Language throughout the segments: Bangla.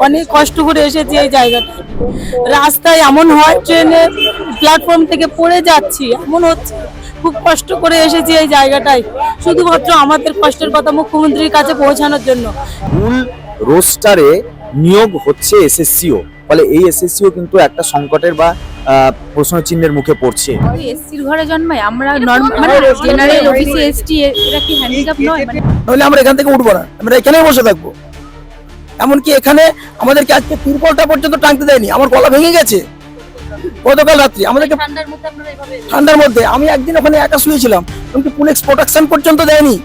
অনেক কষ্ট করে এসেছি এই জায়গাটা। রাস্তায় এমন হয়, ট্রেনে প্ল্যাটফর্ম থেকে পড়ে যাচ্ছি, এমন হচ্ছে। খুব কষ্ট করে এসেছি এই জায়গাটায়, শুধুমাত্র আমাদের কষ্টের কথা মুখ্যমন্ত্রীর কাছে পৌঁছানোর জন্য। মূল রোস্টারে নিয়োগ হচ্ছে এসএসসিও, ফলে এই এসএসসিও কিন্তু একটা সংকটের বা প্রশ্ন চিহ্নের মুখে পড়ছে। এসসির ঘরে জন্মায়, আমরা মানে জেনারেল ওবিসি এসটি এরা কি হ্যান্ডিক্যাপ নয়? মানে তাহলে আমরা এখান থেকে উঠবো না, আমরা এখানেই বসে থাকবো। এমনকি এখানে আমাদেরকে আজকে তিরপলটা পর্যন্ত টাঙতে দেয়নি, আমার গলা ভেঙে গেছে গতকাল রাত্রি। আমাদেরকে ঠান্ডার মধ্যে আমি একদিন ওখানে একা শুয়েছিলাম, এমনকি পুলিশ প্রোটেকশন পর্যন্ত দেয়নি।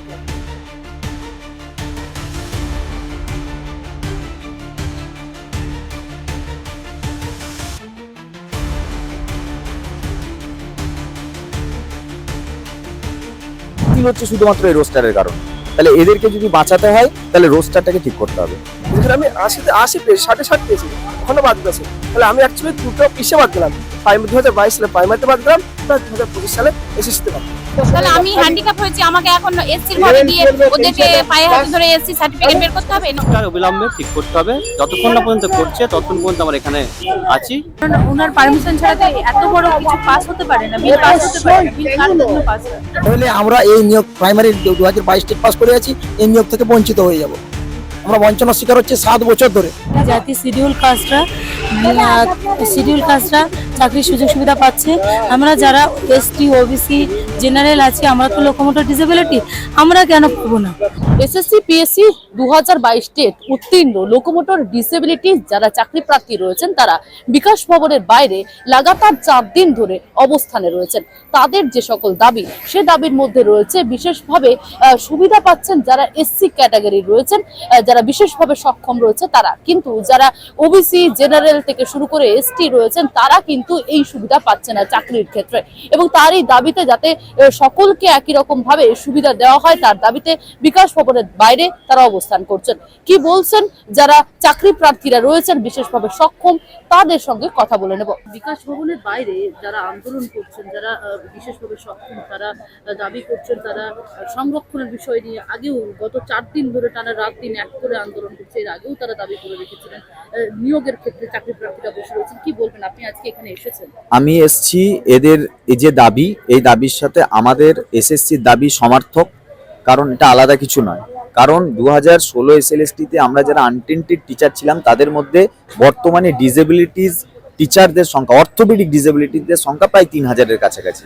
হচ্ছে শুধুমাত্র এই রোস্টারের কারণে। তাহলে এদেরকে যদি বাঁচাতে হয় তাহলে রোস্টারটাকে ঠিক করতে হবে। আমি 80 পেয়েছি, 60 পেয়েছি, ওখানে বাদ গেছে। তাহলে আমি অ্যাকচুয়ালি দুটো পিসে বাদ গেলাম। 2022 সালে প্রাইমারিতে বাদ গেলাম, 2025 সালে এসএসসিতে বাদ। তাহলে আমি হ্যান্ডিক্যাপ হয়েছি, আমাকে এখন এসসির ঘরে দিয়ে ওদেরকে পায়ে হাতে ধরে এসসি সার্টিফিকেট বের করতে হবে। অবিলম্বে ঠিক করতে হবে, যতক্ষণ না পর্যন্ত করছে ততক্ষণ পর্যন্ত আমরা এখানে আছি। ওনার পারমিশন ছাড়া তো এত বড় কিছু পাস হতে পারে না, বিল পাস হতে পারে না, বিল কার জন্য পাস হয়? তাহলে আমরা এই নিয়োগ প্রাইমারি 2022 টেট পাস করে আছি, এই নিয়োগ থেকে বঞ্চিত হয়ে যাব। আমরা বঞ্চনার শিকার হচ্ছে 7 বছর ধরে। জাতি শিডিউল কাস্টরা চাকরির সুযোগ সুবিধা পাচ্ছে। আমরা যারা এসটি ওবিসি জেনারেল আছি, আমরা তো লোকোমোটর ডিসেবিলিটি, আমরা কেন পাবো না? এসএসসি পিএসসি 2022 টেট উত্তীর্ণ লোকোমোটর ডিসেবিলিটি যারা চাকরি প্রার্থী রয়েছেন তারা বিকাশ ভবনের বাইরে লাগাতার 4 দিন ধরে অবস্থানে রয়েছেন। তাদের যে সকল দাবি, সে দাবির মধ্যে রয়েছে বিশেষভাবে সুবিধা পাচ্ছেন যারা এসসি ক্যাটাগরি রয়েছেন, যারা বিশেষভাবে সক্ষম রয়েছে তারা, কিন্তু যারা ওবিসি জেনারেল থেকে শুরু করে এসটি রয়েছেন তারা কিন্তু এই সুবিধা পাচ্ছে না চাকরির ক্ষেত্রে। এবং তারই দাবিতে যাতে সকলকে একই রকম ভাবে সুবিধা দেওয়া হয়, তার দাবিতে বিকাশ ভবনের বাইরে তারা অবস্থান করছেন। কি বলছেন যারা চাকরি প্রার্থীরা রয়েছেন বিশেষভাবে সক্ষম, তাদের সঙ্গে কথা বলে নেব। বিকাশ ভবনের বাইরে যারা আন্দোলন করছেন, যারা বিশেষভাবে সক্ষম, তারা দাবি করছেন তারা সংরক্ষণের বিষয় নিয়ে আগেও গত 4 দিন ধরে টানা রাত দিন এক করে আন্দোলন করছে। এর আগেও তারা দাবি করে রেখেছিলেন। নিয়োগের ক্ষেত্রে চাকরি প্রার্থীরা বসে রয়েছেন, কি বলবেন? আপনি আজকে এখানে এসেছেন। আমি এসছি এদের এই যে দাবি, এই দাবির সাথে আমাদের এসএসসির দাবি সমার্থক, কারণ এটা আলাদা কিছু নয়। কারণ 2016 এসএলএসটিতে আমরা যারা আনটেন্টেড টিচার ছিলাম তাদের মধ্যে বর্তমানে ডিসেবিলিটিস টিচারদের সংখ্যা, অর্থোপেডিক ডিসেবিলিটিদের সংখ্যা প্রায় 3000-এর কাছাকাছি।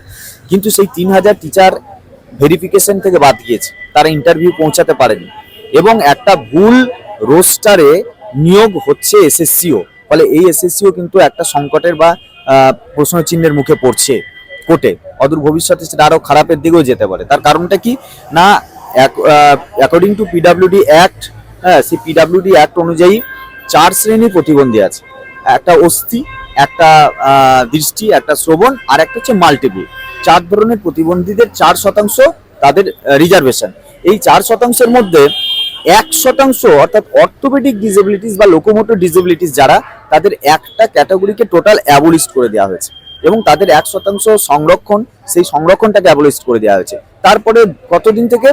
কিন্তু সেই 3000 টিচার ভেরিফিকেশন থেকে বাদ গিয়েছে, তারা ইন্টারভিউ পৌঁছাতে পারেনি এবং একটা ভুল রোস্টারে নিয়োগ হচ্ছে এসএসসিও, ফলে এই এসএসসিও কিন্তু একটা সংকটের বা প্রশ্ন চিহ্নের মুখে পড়ছে কোর্টে। অদূর ভবিষ্যতে সেটা আরো খারাপের দিকেও যেতে পারে। তার কারণটা কি না, অ্যাকর্ডিং টু পিডব্লিউডি অ্যাক্ট, হ্যাঁ, সেই পিডব্লিউডি অ্যাক্ট অনুযায়ী 4 শ্রেণীর প্রতিবন্ধী আছে। একটা অস্থি, একটা দৃষ্টি, একটা শ্রবণ, আর একটা হচ্ছে মাল্টিপল। 4 ধরনের প্রতিবন্ধীদের 4% তাদের রিজার্ভেশন। এই 4%-এর মধ্যে 1% অর্থাৎ অর্থোপেডিক ডিসেবিলিটিস বা লোকোমোটর ডিসেবিলিটিস যারা, তাদের একটা ক্যাটাগরিকে টোটাল অ্যাবলিশ করে দেওয়া হয়েছে এবং তাদের 1% সংরক্ষণ, সেই সংরক্ষণটাকে অ্যাবলিশ করে দেওয়া হয়েছে। তারপরে কতদিন থেকে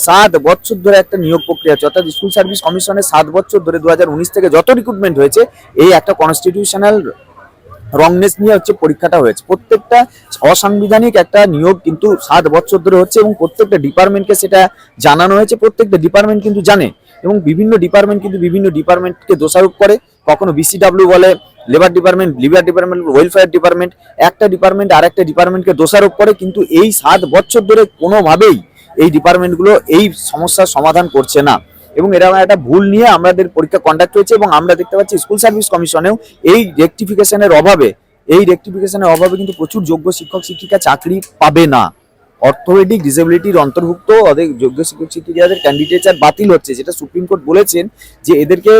7 বছর ধরে একটা নিয়োগ প্রক্রিয়া আছে, অর্থাৎ স্কুল সার্ভিস কমিশনের 7 বছর ধরে 2019 থেকে যত রিক্রুটমেন্ট হয়েছে, এই একটা কনস্টিটিউশনাল রংনেস নিয়ে হচ্ছে পরীক্ষাটা হয়েছে। প্রত্যেকটা অসাংবিধানিক একটা নিয়োগ কিন্তু 7 বছর ধরে হচ্ছে এবং প্রত্যেকটা ডিপার্টমেন্টকে সেটা জানানো হয়েছে। প্রত্যেকটা ডিপার্টমেন্ট কিন্তু জানে এবং বিভিন্ন ডিপার্টমেন্ট কিন্তু বিভিন্ন ডিপার্টমেন্টকে দোষারোপ করে। কখনো বিসিডব্লিউ বলে, লেবার ডিপার্টমেন্ট ওয়েলফেয়ার ডিপার্টমেন্ট, একটা ডিপার্টমেন্ট আর একটা ডিপার্টমেন্টকে দোষারোপ করে। কিন্তু এই 7 বছর ধরে কোনোভাবেই এই ডিপার্টমেন্টগুলো এই সমস্যার সমাধান করছে না এবং এরকম একটা ভুল নিয়ে আমাদের পরীক্ষা কন্ডাক্ট হয়েছে এবং আমরা দেখতে পাচ্ছি স্কুল সার্ভিস কমিশনেও এই রেকটিফিকেশনের অভাবে কিন্তু প্রচুর যোগ্য শিক্ষক শিক্ষিকা চাকরি পাবে না। অর্থোপেডিক ডিসেবিলিটির অন্তর্ভুক্ত অনেক যোগ্য শিক্ষক শিক্ষিকাদের ক্যান্ডিডেটস বাতিল হচ্ছে, যেটা সুপ্রিম কোর্ট বলেছেন যে এদেরকে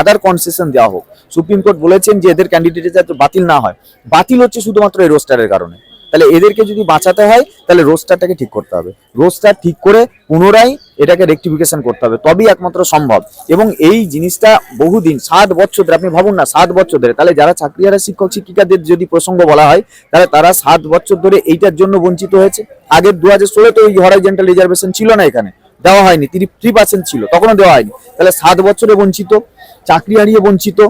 আদার কনসেশন দেওয়া হোক। সুপ্রিম কোর্ট বলেছেন যে এদের ক্যান্ডিডেট যাতে বাতিল না হয়, বাতিল হচ্ছে শুধুমাত্র এই রোস্টারের কারণে। তাহলে এদেরকে যদি বাঁচাতে হয় তাহলে রোস্টারটাকে ঠিক করতে হবে। রোস্টার ঠিক করে পুনরায় এটাকে রেকটিফিকেশন করতে হবে, তবেই একমাত্র সম্ভব। এবং এই জিনিসটা বহুদিন 7 বছর ধরে, আপনি ভাবুন না 7 বছর ধরে, তাহলে যারা চাকরিহারা শিক্ষক শিক্ষিকাদের যদি প্রসঙ্গ বলা হয় তাহলে তারা 7 বছর ধরে এইটার জন্য বঞ্চিত হয়েছে। আগের 2016 তো এই হরাইজন্টাল রিজার্ভেশন ছিল না এখানে, দেওয়া হয়নি, 3% ছিল তখনও দেওয়া হয়নি, তাহলে 7 বছরে বঞ্চিত, চাকরি হারিয়ে বঞ্চিত।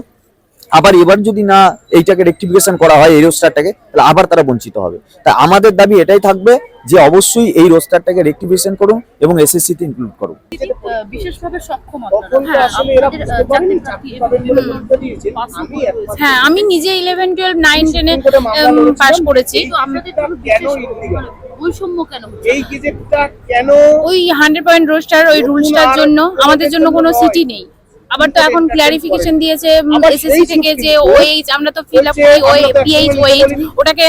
আবার এবার যদি না এইটাকে রেকটিফিকেশন করা হয় এই রোস্টারটাকে, তাহলে আবার তারা বঞ্চিত হবে। তাই আমাদের দাবি এটাই থাকবে যে অবশ্যই এই রোস্টারটাকে রেকটিফিকেশন করুন এবং এসএসসি তে ইনক্লুড করুন। বিশেষভাবে সক্ষম আপনারা, আপনাদের চাকরির প্রার্থী হ্যাঁ, আমি নিজে 11, 12, 9, 10 পাস করেছি। তো আপনাদের জন্য বৈষম্য কেন হচ্ছে? এই গেজেটটা কেন ওই 100 পয়েন্ট রোস্টার ওই রুলসটার জন্য আমাদের জন্য কোনো সিটি নেই। আবার তো এখন ক্লারিফিকেশন দিয়েছে এসএসসি থেকে যে ওএইচ আমরা তো ফিল আপ করি, ওই পিএইচ ওএইচ ওটাকে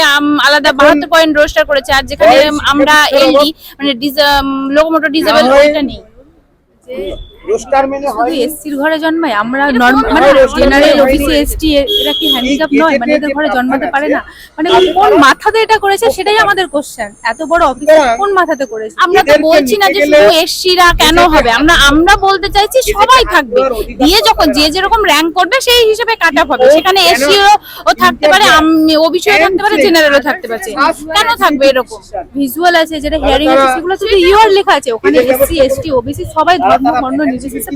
আলাদা 72 পয়েন্ট রোস্টার করেছে। আর যেখানে আমরা এলডি মানে লোকোমোটর ডিসেবল ওইটা নেই। রোস্টার মেনে হয় শুধু এসসির ঘরে জন্মায়, আমরা মানে জেনারেল ওবিসি এসটি এরা কি হ্যান্ডিক্যাপ নয়, মানে এদের ঘরে জন্মাতে পারে না? মানে কোন মাথাতে এটা করেছে সেটাই আমাদের কোশ্চেন। এত বড় অফিসার কোন মাথাতে করেছে? আমরা তো বলছি না যে শুধু এসসিরা কেন হবে, আমরা বলতে চাইছি সবাই থাকবে, দিয়ে যখন যে যেরকম র্যাঙ্ক করবে সেই হিসেবে কাট অফ হবে। সেখানে এসসিও থাকতে পারে, ওবিসিও থাকতে পারে, জেনারেলও থাকতে পারে। কেন থাকবে এরকম? ভিজুয়াল আছে, যেটা হিয়ারিং আছে, সেগুলো শুধু ইউআর লেখা আছে। ওখানে এসসি এসটি ওবিসি সবাই ধর্ম বর্ণ নির্বিশেষে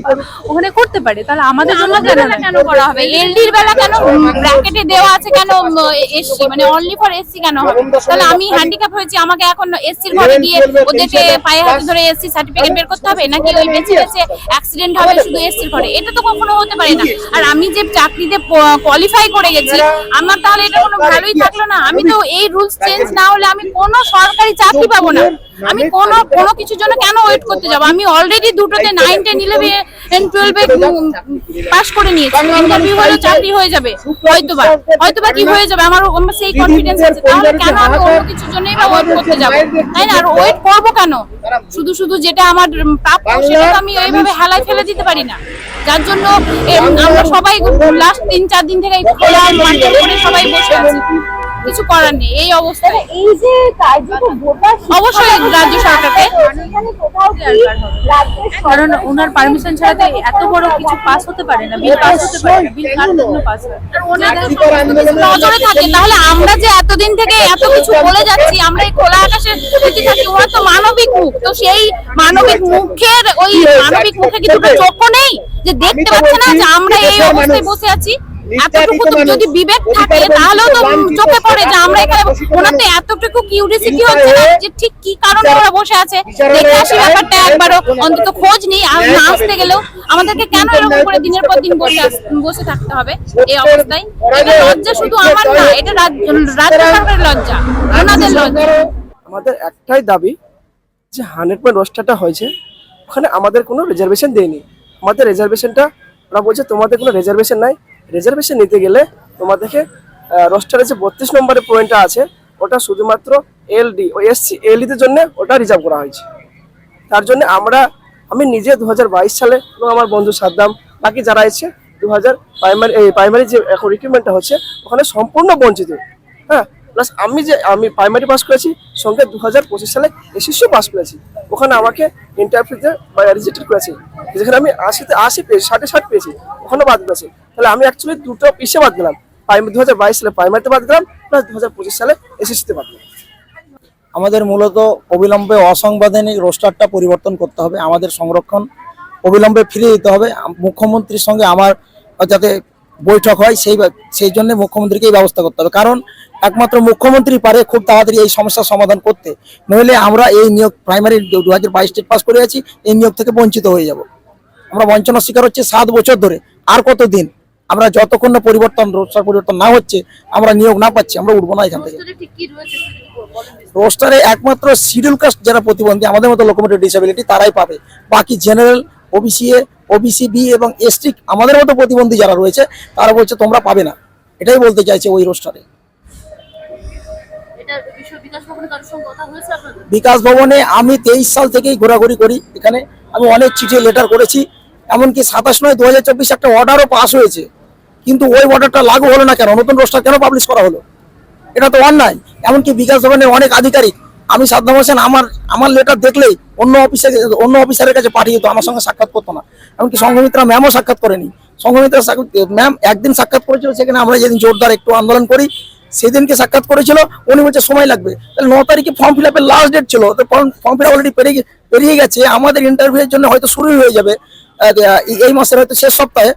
ওখানে করতে পারে, তাহলে আমাদের জন্য কেন না? কেন করা হবে? এলডির বেলা কেন ব্র্যাকেটে দেওয়া আছে, কেন এসসি মানে অনলি ফর এসসি কেন হবে? তাহলে আমি হ্যান্ডিক্যাপ হয়েছি, আমাকে এখন এসসির ঘরে গিয়ে ওদেরকে পায়ে হাতে ধরে এসসি সার্টিফিকেট বের করতে হবে, নাকি ওই বেঁচে বেঁচে অ্যাক্সিডেন্ট হবে শুধু এসসির ঘরে? এটা তো কখনো হতে পারে না। আর আমি যে চাকরিতে কোয়ালিফাই করে গেছি, আমার তাহলে এটা কোনো ভালোই থাকলো না। আমি তো এই রুলস চেঞ্জ না হলে আমি কোনো সরকারি চাকরি পাবো না। আমি কোনো কিছুর জন্য কেন ওয়েট করতে যাবো? আমি অলরেডি দুটোতে 9, 10, 11 and 12 পাস করে নিয়েছি। ইন্টারভিউ হলে চাকরি হয়ে যাবে, হয়তোবা কি হয়ে যাবে, আমার সেই কনফিডেন্স আছে। তাহলে কেন আমি অন্য কিছুর জন্যই বা ওয়েট করতে যাবো, তাই না? আর ওয়েট করবো কেন? শুধু যেটা আমার প্রাপ্য সেটা তো আমি এইভাবে হেলায় ফেলে দিতে পারি না। যার জন্য আমরা সবাই লাস্ট 3-4 দিন থেকে খোলা মাঠে করে সবাই বসে আছি, কিছু করার নেই এই অবস্থায়। এই যে কার্যত ভোটার অবশ্যই রাজ্য সরকারকে, এখানে কোথাও কি রাজ্যের কারণ ওনার পারমিশন ছাড়া তো এত বড় কিছু পাস হতে পারে না, বিল পাস হতে পারে না, বিল কার জন্য পাস হয়? নজরে থাকে। তাহলে আমরা যে এতদিন থেকে এত কিছু বলে যাচ্ছি, আমরা এই খোলা আকাশে বেঁচে থাকি, ওরা তো মানবিক মুখ, তো সেই মানবিক মুখের ওই মানবিক মুখে কি দুটো চোখও নেই যে দেখতে পাচ্ছে না যে আমরা এই অবস্থায় বসে আছি? এতটুকু তো যদি বিবেক থাকে তাহলেও তো চোখে পড়ে যে আমরা এখানে, ওনার তো এতটুকু কিউরিসিটি হচ্ছে না যে ঠিক কি কারণে ওরা বসে আছে, দেখে আসি ব্যাপারটা একবারও, অন্তত খোঁজ নেই। আর না আসতে গেলেও আমাদেরকে কেন এরকম করে দিনের পর দিন বসে থাকতে হবে এই অবস্থায়? এটা লজ্জা শুধু আমার না, এটা রাজ্য সরকারের লজ্জা, ওনাদের লজ্জা। আমাদের একটাই দাবি যে 100% রোস্টারটা হয়েছে, ওখানে আমাদের কোনো রিজার্ভেশন দেয়নি। আমাদের রিজার্ভেশনটা ওরা বলছে তোমাদের কোনো রিজার্ভেশন নাই, রিজার্ভেশন নিতে গেলে তোমাদেরকে রোস্টারে যে 32 নম্বরের পয়েন্টটা আছে ওটা শুধুমাত্র এলডি ও এসসি এলডিদের জন্য ওটা রিজার্ভ করা হয়েছে। তার জন্য আমি নিজে 2022 সালে এবং আমার বন্ধু সাদ্দাম বাকি যারা এসেছে 2000 প্রাইমারি যে এখন রিক্রুটমেন্টটা হচ্ছে ওখানে সম্পূর্ণ বঞ্চিত। হ্যাঁ, প্লাস আমি প্রাইমারি পাস করেছি, সঙ্গে 2025 সালে এসএসসি পাস করেছি। ওখানে আমাকে ইন্টারভিউতে রিজেক্টেড করেছে, যেখানে আমি 80 পেয়েছি, 60 পেয়েছি, ওখানে বাদ গেছে। তাহলে আমি অ্যাকচুয়ালি দুটো পিছিয়ে বাদ গেলাম, 2022 সালে প্রাইমারিতে বাদ গেলাম, প্লাস 2025 সালে এসএসসিতে বাদ গেলাম। আমাদের মূলত অবিলম্বে অসাংবিধানিক রোস্টারটা পরিবর্তন করতে হবে, আমাদের সংরক্ষণ অবিলম্বে ফিরিয়ে দিতে হবে। মুখ্যমন্ত্রীর সঙ্গে আমার যাতে বৈঠক হয় সেই জন্য মুখ্যমন্ত্রীকে এই ব্যবস্থা করতে হবে, কারণ একমাত্র মুখ্যমন্ত্রী পারে খুব তাড়াতাড়ি এই সমস্যার সমাধান করতে। নইলে আমরা এই নিয়োগ প্রাইমারি 2022 স্টেট পাস করে আছি, এই নিয়োগ থেকে বঞ্চিত হয়ে যাব। আমরা বঞ্চনার শিকার হচ্ছে 7 বছর ধরে। আর কতদিন? আমরা যতক্ষণ না রোস্টার পরিবর্তন না হচ্ছে, আমরা নিয়োগ না পাচ্ছি, আমরা উঠবো না এখান থেকে। রোস্টারে একমাত্র শিডিউল কাস্ট যারা প্রতিবন্ধী, আমাদের মতো লোকোমোটিভ ডিসেবিলিটি, তারাই পাবে। বাকি জেনারেল, ওবিসি বি এবং এসটি আমাদের মতো প্রতিবন্ধী যারা রয়েছে তারা বলছে তোমরা পাবে না, এটাই বলতে চাইছে ওই রোস্টারে। বিকাশ ভবনে আমি 23 সাল থেকেই ঘোরাঘুরি করি, এখানে আমি অনেক চিঠি লেটার করেছি, এমনকি 27/9/2024 একটা অর্ডারও পাস হয়েছে, কিন্তু ওই অর্ডারটা লাগু হলো না কেন? নতুন রোস্টার কেন পাবলিশ করা হলো? এটা তো অন্যায়। এমনকি বিকাশ ভবনের অনেক আধিকারিক আমি সাদ্দাম হোসেন আমার লেটার দেখলেই অন্য অফিসারের কাছে পাঠিয়ে দিত, আমার সঙ্গে সাক্ষাৎ করতো না। এমনকি সংঘমিত্রা ম্যামও সাক্ষাৎ করেনি। সংঘমিত্রা ম্যাম একদিন সাক্ষাৎ করেছিল, সেখানে আমরা যেদিন জোরদার একটু আন্দোলন করি সেদিনকে সাক্ষাৎ করেছিল। উনি বলছে সময় লাগবে। তাহলে 9 তারিখে ফর্ম ফিল আপের লাস্ট ডেট ছিল, তো ফর্ম ফিল আপ অলরেডি পেরিয়ে গেছে। আমাদের ইন্টারভিউয়ের জন্য হয়তো শুরুই হয়ে যাবে এই মাসের হয়তো শেষ সপ্তাহে।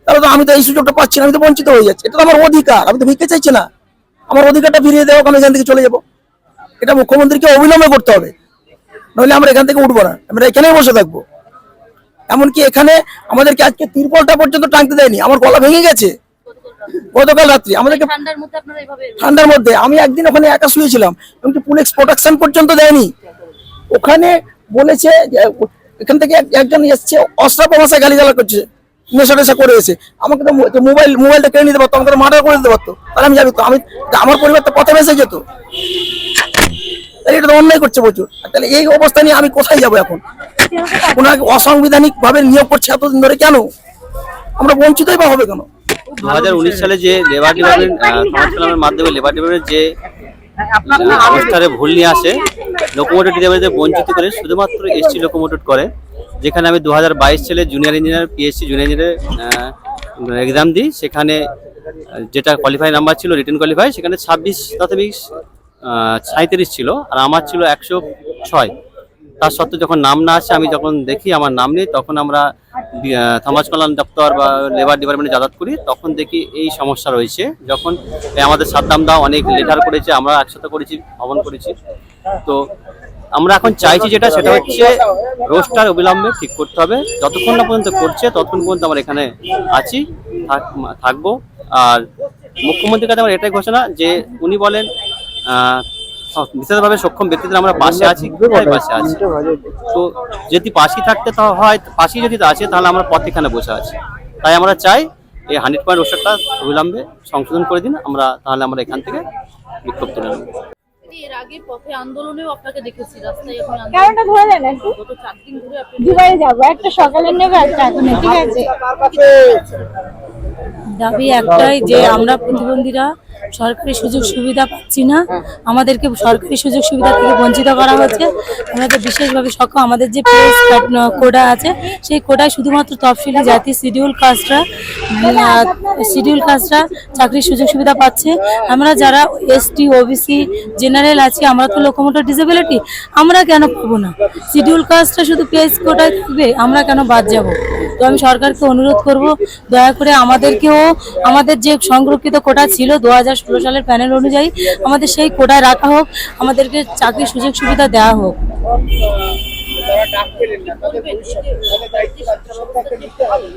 তাহলে তো আমি তো এই সুযোগটা পাচ্ছি না, আমি তো বঞ্চিত হয়ে যাচ্ছি। এটা তো আমার অধিকার, আমি তো ভিক্ষে চাইছি না। আমার অধিকারটা ফিরিয়ে দেওয়া, আমি এখান থেকে চলে যাবো। এটা মুখ্যমন্ত্রীকে অবিলম্বে করতে হবে, নইলে আমরা এখান থেকে উঠবো না, আমরা এখানেই বসে থাকবো। এমনকি এখানে আমাদেরকে আজকে তিরপলটা পর্যন্ত টাঙতে দেয়নি, আমার গলা ভেঙে গেছে গতকাল রাত্রি। আমাদেরকে ঠান্ডার মধ্যে আমি একদিন ওখানে একা শুয়েছিলাম, এমনকি পুলিশ প্রোটেকশন পর্যন্ত দেয়নি। ওখানে বলেছে যে এখান থেকে একজন এসছে অস্ত্রাপ ভাষায় গালিগালা করছে, নেশা টেশা করে এসে আমাকে তো মোবাইলটা কেড়ে নিতে পারতো, আমাকে মার্ডার করে দিতে পারতো। তাহলে আমি যাবি তো, আমার পরিবার তো পথে ভেসে যেত। তাহলে এটা তো অন্যায় করছে প্রচুর। তাহলে এই অবস্থা নিয়ে আমি কোথায় যাবো এখন? ওনাকে অসাংবিধানিক ভাবে নিয়োগ করছে এতদিন ধরে, কেন আমরা বঞ্চিতই বা হবে কেন? 2019 সালে যে লেবার ডিপার্টমেন্ট সমাজ কল্যাণের মাধ্যমে লেবার ডিপার্টমেন্ট যে অবস্থারে ভুল নিয়ে আসে, লোকোমোটিভ ডিপার্টমেন্টে বঞ্চিত করে শুধুমাত্র এসটি লোকোমোটিভ করে। যেখানে আমি 2022 সালে junior engineer PSC junior engineer exam দিই, সেখানে যেটা কোয়ালিফাই নাম্বার ছিল রিটেন কোয়ালিফাই, সেখানে 26/37 ছিল, আর আমার ছিল 106। তার সত্ত্বেও যখন নাম না আসে, আমি যখন দেখি আমার নাম নেই, তখন আমরা সমাজ কল্যাণ দপ্তর বা লেবার ডিপার্টমেন্টে যাতায়াত করি, তখন দেখি এই সমস্যা রয়েছে। যখন আমাদের সাদ্দাম দা অনেক লেটার করেছে, আমরা একসাথে করেছি, ভবন করেছি। তো আমরা এখন চাইছি সেটা হচ্ছে রোস্টার অবিলম্বে ঠিক করতে হবে। যতক্ষণ না পর্যন্ত করছে ততক্ষণ পর্যন্ত আমরা এখানে আছি, থাকবো। আর মুখ্যমন্ত্রীর কাছে আমার এটাই ঘোষণা যে উনি বলেন বিশেষভাবে সক্ষম ব্যক্তিদের আমরা পাশে আছি, পাশে আছি। তো যদি পাশে থাকতে হয়, পাশে যদি আছে, তাহলে আমরা পথ এখানে বসে আছি। তাই আমরা চাই এই 100% রোস্টারটা অবিলম্বে সংশোধন করে দিন, তাহলে আমরা এখান থেকে বিক্ষোভ তুলে নেব। এর আগে পথে আন্দোলনেও আপনাকে দেখেছি, রাস্তায় কারণটা ধরে দেন একটু। গত 4 দিন ধরে আপনি দুবারে যাবো, একটা সকালে নেবে, একটা এখন, ঠিক আছে? দাবি একটাই যে আমরা প্রতিবন্ধীরা সরকারি সুযোগ সুবিধা পাচ্ছি না, আমাদেরকে সরকারি সুযোগ সুবিধা থেকে বঞ্চিত করা হচ্ছে। আমাদের বিশেষভাবে সক্ষম, আমাদের যে প্লেস কোডা আছে, সেই কোডায় শুধুমাত্র তফসিলি জাতি শিডিউল কাস্টরা চাকরির সুযোগ সুবিধা পাচ্ছে। আমরা যারা এসটি ওবিসি জেনারেল আছি, আমরা তো লোকোমোটর ডিসেবিলিটি, আমরা কেন পাবো না? শিডিউল কাস্টরা শুধু প্লেস কোডায় থাকবে, আমরা কেন বাদ যাব? তো আমি সরকারকে অনুরোধ করব, দয়া করে আমাদেরকেও আমাদের যে সংরক্ষিত কোটা ছিল 2016 সালের প্যানেল অনুযায়ী, আমাদের সেই কোটায় রাখা হোক, আমাদেরকে চাকরির সুযোগ সুবিধা দেওয়া হোক। তারা ডাক পেলেন না, তাদের ভবিষ্যতে তাদের দায়িত্ব রাজ্য সরকারকে নিতে হবে।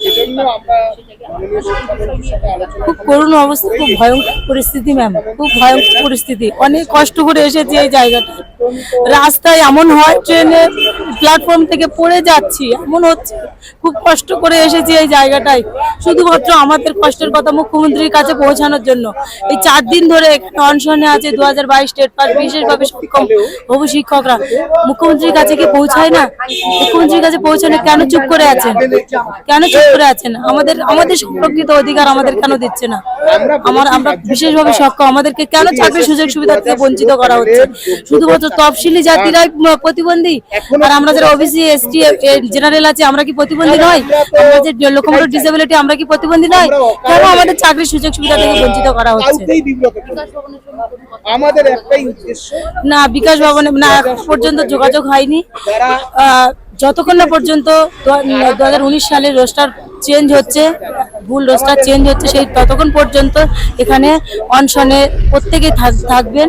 এজন্য আমরা মাননীয় শিক্ষামন্ত্রীর সাথে আলোচনা খুব করুণ অবস্থা, খুব ভয়ঙ্কর পরিস্থিতি ম্যাম, খুব ভয়ঙ্কর পরিস্থিতি। অনেক কষ্ট করে এসেছি এই জায়গাটা, রাস্তায় এমন হয় ট্রেনে প্ল্যাটফর্ম থেকে পড়ে যাচ্ছি, এমন হচ্ছে। খুব কষ্ট করে এসেছি এই জায়গাটায়, শুধুমাত্র আমাদের কষ্টের কথা মুখ্যমন্ত্রীর কাছে পৌঁছানোর জন্য। এই 4 দিন ধরে এখানে অনশনে আছে 2022 স্টেট পাস বিশেষভাবে সক্ষম হবু শিক্ষকরা। মুখ্যমন্ত্রীর কাছে কি পৌঁছায় না? মুখ্যমন্ত্রীর কাছে পৌঁছানো কেন চুপ করে আছেন? কেন চুপ করে আছেন? আমাদের সংরক্ষিত অধিকার আমাদের কেন দিচ্ছে না? আমরা বিশেষভাবে সক্ষম, আমাদেরকে কেন চাকরির সুযোগ সুবিধা থেকে বঞ্চিত করা হচ্ছে? শুধুমাত্র তফসিলি জাতিরাই প্রতিবন্ধী, আর আমরা যারা ওবিসি এসটি জেনারেল আছে, আমরা কি প্রতিবন্ধী নয়? আমরা যে লোকোমোটর ডিসেবিলিটি, আমরা কি প্রতিবন্ধী নয়? কেন আমাদের চাকরির সুযোগ সুবিধা থেকে বঞ্চিত করা হচ্ছে? আমাদের একটাই উদ্দেশ্য, না বিকাশ ভবনে না এখন পর্যন্ত যোগাযোগ হয়নি। যতক্ষণ না পর্যন্ত 2019 সালে রোস্টার চেঞ্জ হচ্ছে, ভুল রোস্টার চেঞ্জ হচ্ছে, সেই ততক্ষণ পর্যন্ত এখানে অনশনে প্রত্যেকেই থাকবেন।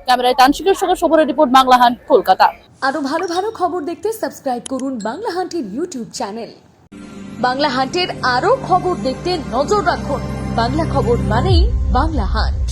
ক্যামেরায় তানসিকের সঙ্গে শোভনের রিপোর্ট, বাংলা হান্ট, কলকাতা। আরো ভালো ভালো খবর দেখতে সাবস্ক্রাইব করুন বাংলা হান্টের ইউটিউব চ্যানেল। বাংলা হান্টের আরো খবর দেখতে নজর রাখুন। বাংলা খবর মানেই বাংলা হান্ট।